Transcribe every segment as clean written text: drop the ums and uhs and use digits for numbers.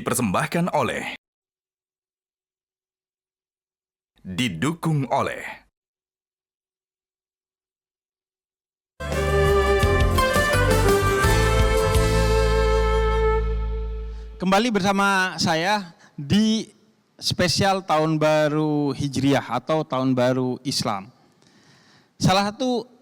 Dipersembahkan oleh, didukung oleh Kembali bersama saya di spesial Tahun Baru Hijriah atau Tahun Baru Islam. Salah satu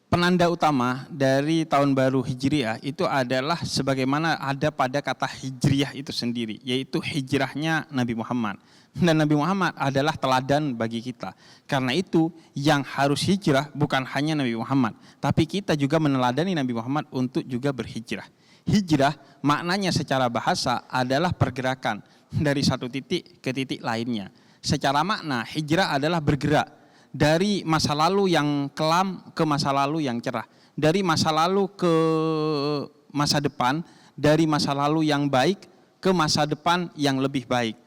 penanda utama dari Tahun Baru Hijriah itu adalah sebagaimana ada pada kata Hijriah itu sendiri, yaitu hijrahnya Nabi Muhammad. Dan Nabi Muhammad adalah teladan bagi kita. Karena itu yang harus hijrah bukan hanya Nabi Muhammad, tapi kita juga meneladani Nabi Muhammad untuk juga berhijrah. Hijrah maknanya secara bahasa adalah pergerakan dari satu titik ke titik lainnya. Secara makna hijrah adalah bergerak dari masa lalu yang kelam ke masa lalu yang cerah. Dari masa lalu ke masa depan, dari masa lalu yang baik ke masa depan yang lebih baik.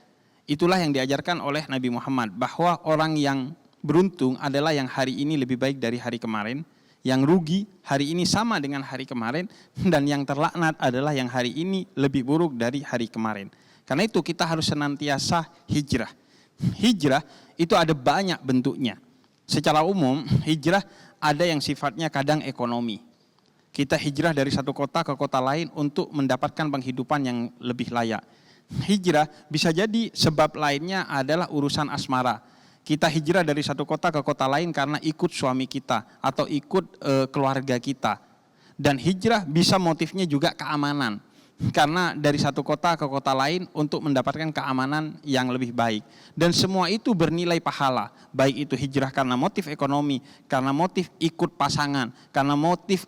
Itulah yang diajarkan oleh Nabi Muhammad, bahwa orang yang beruntung adalah yang hari ini lebih baik dari hari kemarin, yang rugi hari ini sama dengan hari kemarin, dan yang terlaknat adalah yang hari ini lebih buruk dari hari kemarin. Karena itu kita harus senantiasa hijrah. Hijrah itu ada banyak bentuknya. Secara umum hijrah ada yang sifatnya kadang ekonomi. Kita hijrah dari satu kota ke kota lain untuk mendapatkan penghidupan yang lebih layak. Hijrah bisa jadi sebab lainnya adalah urusan asmara. Kita hijrah dari satu kota ke kota lain karena ikut suami kita atau ikut keluarga kita. Dan hijrah bisa motifnya juga keamanan. Karena dari satu kota ke kota lain untuk mendapatkan keamanan yang lebih baik. Dan semua itu bernilai pahala. Baik itu hijrah karena motif ekonomi, karena motif ikut pasangan, karena motif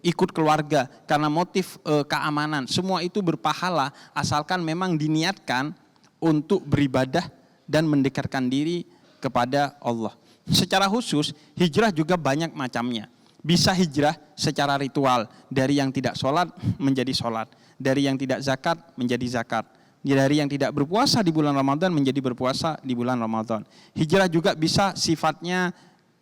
ikut keluarga, karena motif keamanan. Semua itu berpahala asalkan memang diniatkan untuk beribadah dan mendekatkan diri kepada Allah. Secara khusus, hijrah juga banyak macamnya. Bisa hijrah secara ritual, dari yang tidak sholat menjadi sholat, dari yang tidak zakat menjadi zakat, dari yang tidak berpuasa di bulan Ramadan menjadi berpuasa di bulan Ramadan. Hijrah juga bisa sifatnya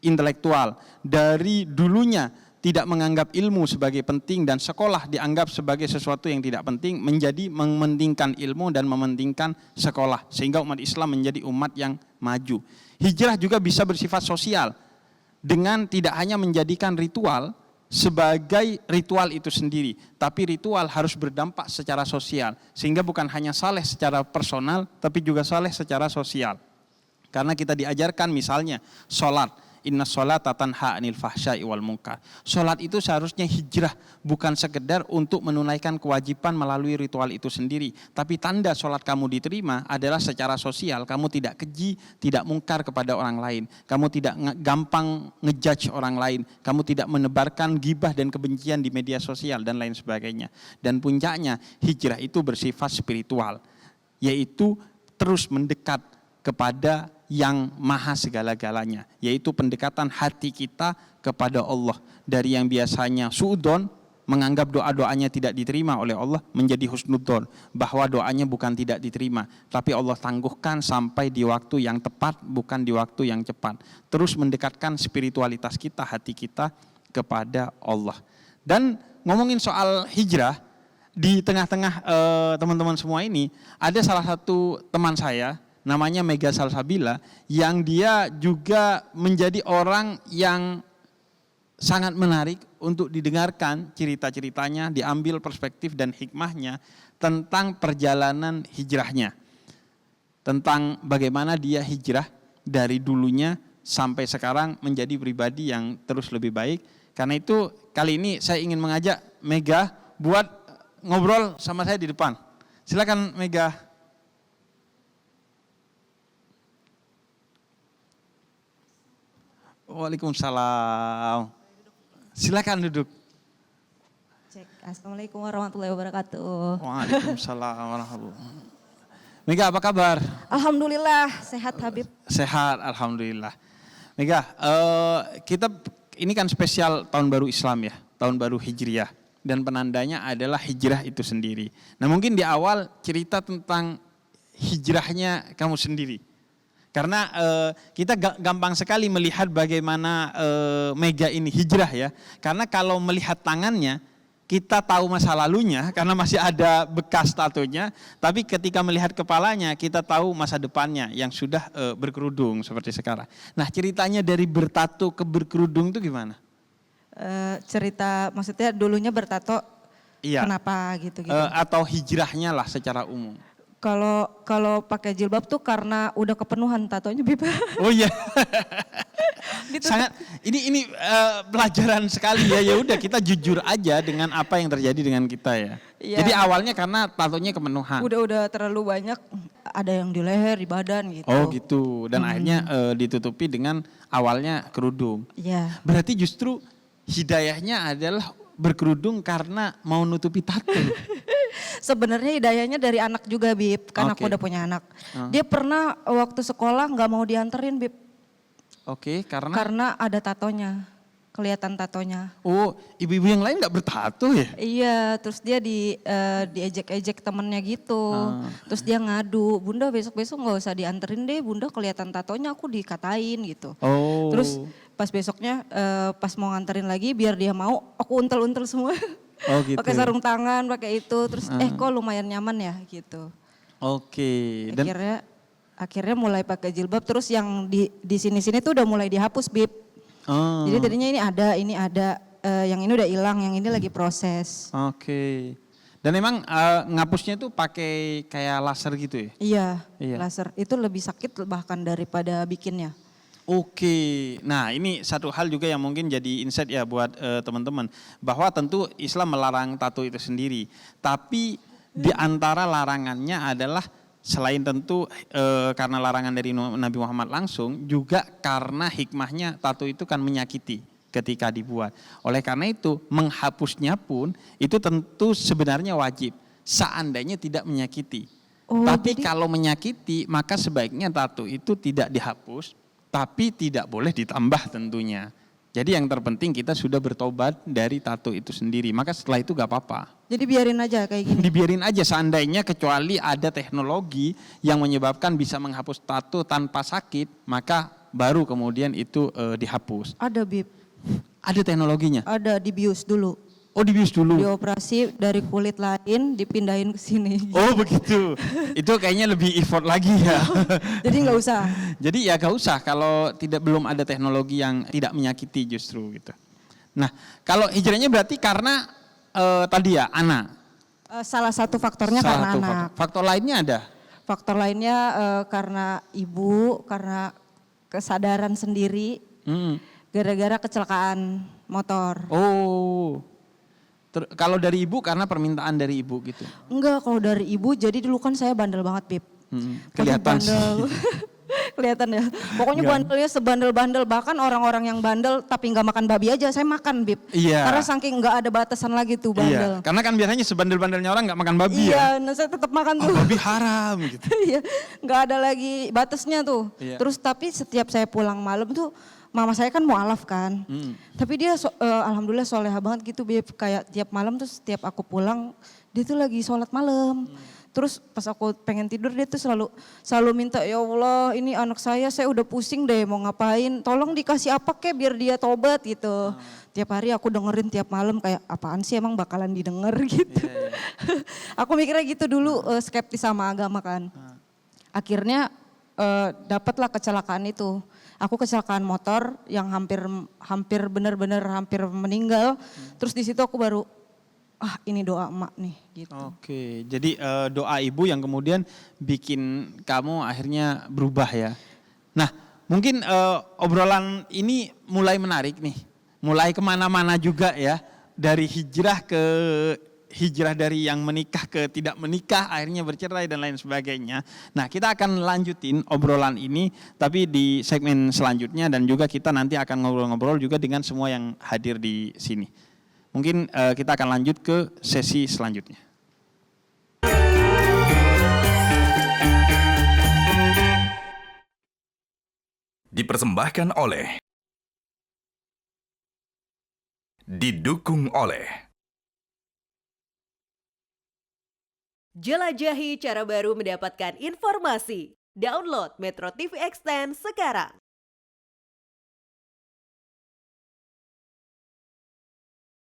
intelektual, dari dulunya tidak menganggap ilmu sebagai penting dan sekolah dianggap sebagai sesuatu yang tidak penting, menjadi mementingkan ilmu dan mementingkan sekolah, sehingga umat Islam menjadi umat yang maju. Hijrah juga bisa bersifat sosial, dengan tidak hanya menjadikan ritual sebagai ritual itu sendiri, tapi ritual harus berdampak secara sosial, sehingga bukan hanya saleh secara personal, tapi juga saleh secara sosial. Karena kita diajarkan misalnya sholat, inna sholata tanha anil fahsya'i wal munkar. Sholat itu seharusnya hijrah, bukan sekedar untuk menunaikan kewajiban melalui ritual itu sendiri. Tapi tanda sholat kamu diterima adalah secara sosial. Kamu tidak keji, tidak mungkar kepada orang lain. Kamu tidak gampang ngejudge orang lain. Kamu tidak menebarkan gibah dan kebencian di media sosial dan lain sebagainya. Dan puncaknya hijrah itu bersifat spiritual, yaitu terus mendekat kepada yang maha segala-galanya, yaitu pendekatan hati kita kepada Allah. Dari yang biasanya suudzon, menganggap doa-doanya tidak diterima oleh Allah, menjadi husnudzon, bahwa doanya bukan tidak diterima, tapi Allah tangguhkan sampai di waktu yang tepat, bukan di waktu yang cepat. Terus mendekatkan spiritualitas kita, hati kita kepada Allah. Dan ngomongin soal hijrah, di tengah-tengah teman-teman semua ini, ada salah satu teman saya, namanya Mega Salsabila, yang dia juga menjadi orang yang sangat menarik untuk didengarkan cerita-ceritanya, diambil perspektif dan hikmahnya tentang perjalanan hijrahnya. Tentang bagaimana dia hijrah dari dulunya sampai sekarang menjadi pribadi yang terus lebih baik. Karena itu kali ini saya ingin mengajak Mega buat ngobrol sama saya di depan. Silakan Mega. Waalaikumsalam. Silakan duduk. Cek. Assalamualaikum warahmatullahi wabarakatuh. Waalaikumsalam warahmatullahi wabarakatuh. Mega, apa kabar? Alhamdulillah sehat Habib. Sehat, alhamdulillah. Mega, kita ini kan spesial Tahun Baru Islam ya, Tahun Baru Hijriah, dan penandanya adalah hijrah itu sendiri. Nah, mungkin di awal cerita tentang hijrahnya kamu sendiri. Karena kita gampang sekali melihat bagaimana Mega ini hijrah ya. Karena kalau melihat tangannya, kita tahu masa lalunya karena masih ada bekas tatonya, tapi ketika melihat kepalanya kita tahu masa depannya yang sudah berkerudung seperti sekarang. Nah, ceritanya dari bertato ke berkerudung itu gimana? Cerita maksudnya dulunya bertato, Iya. kenapa gitu-gitu. Atau hijrahnya lah secara umum. Kalau pakai jilbab tuh karena udah kepenuhan tatonya, Bib. Oh iya. Gitu. Sangat ini pelajaran sekali ya. Ya udah kita jujur aja dengan apa yang terjadi dengan kita ya. Iya. Jadi awalnya karena tatonya kemenuhan. Udah terlalu banyak, ada yang di leher, di badan gitu. Oh gitu. Dan akhirnya ditutupi dengan awalnya kerudung. Iya. Berarti justru hidayahnya adalah berkerudung karena mau nutupi tato. Sebenarnya hidayahnya dari anak juga, Bib. Kan aku Oke. udah punya anak. Dia pernah waktu sekolah nggak mau dianterin, Bib. Oke, karena Karena ada tatonya, kelihatan tatonya. oh, ibu-ibu yang lain nggak bertato ya? Iya, terus dia diejek-ejek temennya gitu. Terus dia ngadu, Bunda besok-besok nggak usah dianterin deh, Bunda kelihatan tatonya, aku dikatain gitu. Oh. Terus pas besoknya pas mau nganterin lagi biar dia mau, aku untel-untel semua. Oh gitu. Pakai sarung tangan, pakai itu, terus kok lumayan nyaman ya gitu. Oke. Dan Akhirnya mulai pakai jilbab, terus yang di sini-sini tuh udah mulai dihapus, Bib. oh. Jadi tadinya ini ada, yang ini udah hilang, yang ini lagi proses. Oke. Dan emang ngapusnya tuh pakai kayak laser gitu ya? Iya, laser. Itu lebih sakit bahkan daripada bikinnya. Oke, nah ini satu hal juga yang mungkin jadi insight ya buat teman-teman. Bahwa tentu Islam melarang tato itu sendiri. Tapi di antara larangannya adalah selain tentu karena larangan dari Nabi Muhammad langsung, juga karena hikmahnya tato itu kan menyakiti ketika dibuat. Oleh karena itu menghapusnya pun itu tentu sebenarnya wajib. Seandainya tidak menyakiti. Oh, Tapi jadi- kalau menyakiti maka sebaiknya tato itu tidak dihapus. Tapi tidak boleh ditambah tentunya. Jadi yang terpenting kita sudah bertobat dari tato itu sendiri. Maka setelah itu gak apa-apa. Jadi biarin aja kayak gini. Dibiarin aja seandainya kecuali ada teknologi yang menyebabkan bisa menghapus tato tanpa sakit. Maka baru kemudian itu dihapus. Ada, Bib. Ada teknologinya? Ada, dibius dulu. Oh dibius dulu? Dioperasi dari kulit lain dipindahin ke sini. Oh begitu. Itu kayaknya lebih effort lagi ya. Jadi nggak usah. Jadi ya gak usah kalau belum ada teknologi yang tidak menyakiti justru gitu. Nah kalau hijrahnya berarti karena tadi ya anak. Salah satu faktornya Salah karena satu anak. Faktor lainnya ada? Faktor lainnya karena ibu, karena kesadaran sendiri, Mm. gara-gara kecelakaan motor. Oh. Kalau dari ibu karena permintaan dari ibu gitu. Enggak, kalau dari ibu, jadi dulu kan saya bandel banget, Bib. Kelihatan sih. Bandel. Kelihatan ya. Pokoknya bandelnya sebandel-bandel, bahkan orang-orang yang bandel tapi nggak makan babi aja, saya makan, Bib. Iya. Karena saking nggak ada batasan lagi tuh bandel. Iya. Karena kan biasanya sebandel-bandelnya orang nggak makan babi ya. Iya, nah saya tetap makan tuh. Babi haram gitu. Iya, nggak ada lagi batasnya tuh. Iya. Terus tapi setiap saya pulang malam tuh, mama saya kan mualaf kan. Tapi dia alhamdulillah soleha banget gitu, Bib. Kayak tiap malam tuh setiap aku pulang, dia tuh lagi sholat malam. Terus pas aku pengen tidur dia tuh selalu minta, ya Allah ini anak saya udah pusing deh mau ngapain. Tolong dikasih apa kek biar dia tobat gitu. Tiap hari aku dengerin tiap malam kayak apaan sih emang bakalan didengar gitu. Aku mikirnya gitu dulu skeptis sama agama kan. Akhirnya dapatlah kecelakaan itu. Aku kecelakaan motor yang hampir benar-benar hampir meninggal. Terus di situ aku baru ini doa emak nih gitu. Oke, jadi doa ibu yang kemudian bikin kamu akhirnya berubah ya. Nah mungkin obrolan ini mulai menarik nih. Mulai kemana-mana juga ya. Dari hijrah dari yang menikah ke tidak menikah, akhirnya bercerai dan lain sebagainya. Nah kita akan lanjutin obrolan ini, tapi di segmen selanjutnya dan juga kita nanti akan ngobrol-ngobrol juga dengan semua yang hadir di sini. Mungkin kita akan lanjut ke sesi selanjutnya. Dipersembahkan oleh, didukung oleh Jelajahi cara baru mendapatkan informasi. Download Metro TV Extend sekarang.